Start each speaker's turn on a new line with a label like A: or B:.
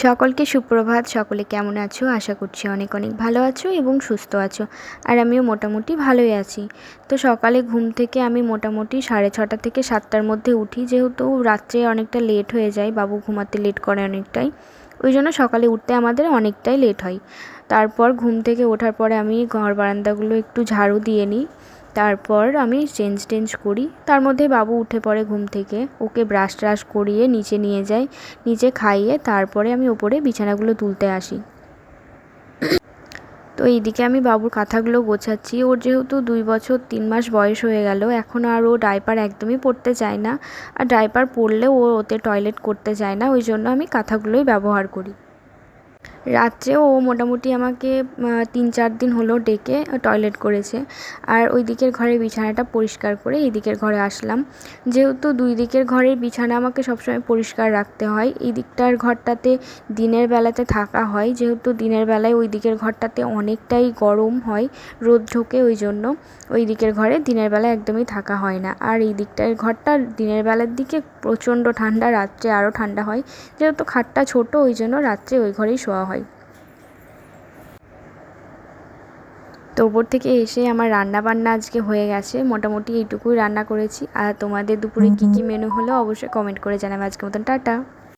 A: সকলকে সুপ্রভাত। সকলে কেমন আছো? আশা করছি অনেক অনেক ভালো আছো এবং সুস্থ আছো। আর আমিও মোটামুটি ভালোই আছি। তো সকালে ঘুম থেকে আমি মোটামুটি 6:30 থেকে 7টার মধ্যে উঠি, যেহেতু রাত্রে অনেকটা লেট হয়ে যায়, বাবু ঘুমাতে লেট করে অনেকটাই। ওই জন্য সকালে উঠতে আমাদের অনেকটাই লেট হয়। তারপর ঘুম থেকে ওঠার পরে আমি ঘর বারান্দাগুলো একটু ঝাড়ু দিয়ে নিই। তারপর আমি চেঞ্জ করি। তার মধ্যে বাবু উঠে পড়ে ঘুম থেকে, ওকে ব্রাশ ট্রাশ করিয়ে নিচে নিয়ে যাই, নিচে খাইয়ে তারপরে আমি ওপরে বিছানাগুলো তুলতে আসি। তো এইদিকে আমি বাবুর কাঁথাগুলো গোছাচ্ছি। ওর যেহেতু 2 বছর 3 মাস বয়স হয়ে গেল, এখন আর ও ডাইপার একদমই পরতে চায় না। আর ডাইপার পরলেও ও ওতে টয়লেট করতে চায় না, ওই জন্য আমি কাঁথাগুলোই ব্যবহার করি। রাত্রেও ও মোটামুটি আমাকে 3-4 দিন হলো ডেকে টয়লেট করেছে। আর ওই দিকের ঘরের বিছানাটা পরিষ্কার করে এই দিকের ঘরে আসলাম। যেহেতু 2 দিকের ঘরের বিছানা আমাকে সবসময় পরিষ্কার রাখতে হয়। এই দিকটার ঘরটাতে দিনের বেলাতে থাকা হয়, যেহেতু দিনের বেলায় ওই দিকের ঘরটাতে অনেকটাই গরম হয়, রোদ ঢোকে, ওই জন্য ওই দিকের ঘরে দিনের বেলায় একদমই থাকা হয় না। আর এই দিকটার ঘরটা দিনের বেলার দিকে প্রচণ্ড ঠান্ডা, রাত্রে আরও ঠান্ডা হয়। যেহেতু খাটটা ছোট, ওই জন্য রাত্রে ওই ঘরেই শোয়া হয়। তো ওপর থেকে এসে আমার রান্না বান্না আজকে হয়ে গেছে, মোটামুটি এইটুকুই রান্না করেছি। আর তোমাদের দুপুরে কী কী মেনু হলো অবশ্যই কমেন্ট করে জানাবে। আজকের মতন টাটা।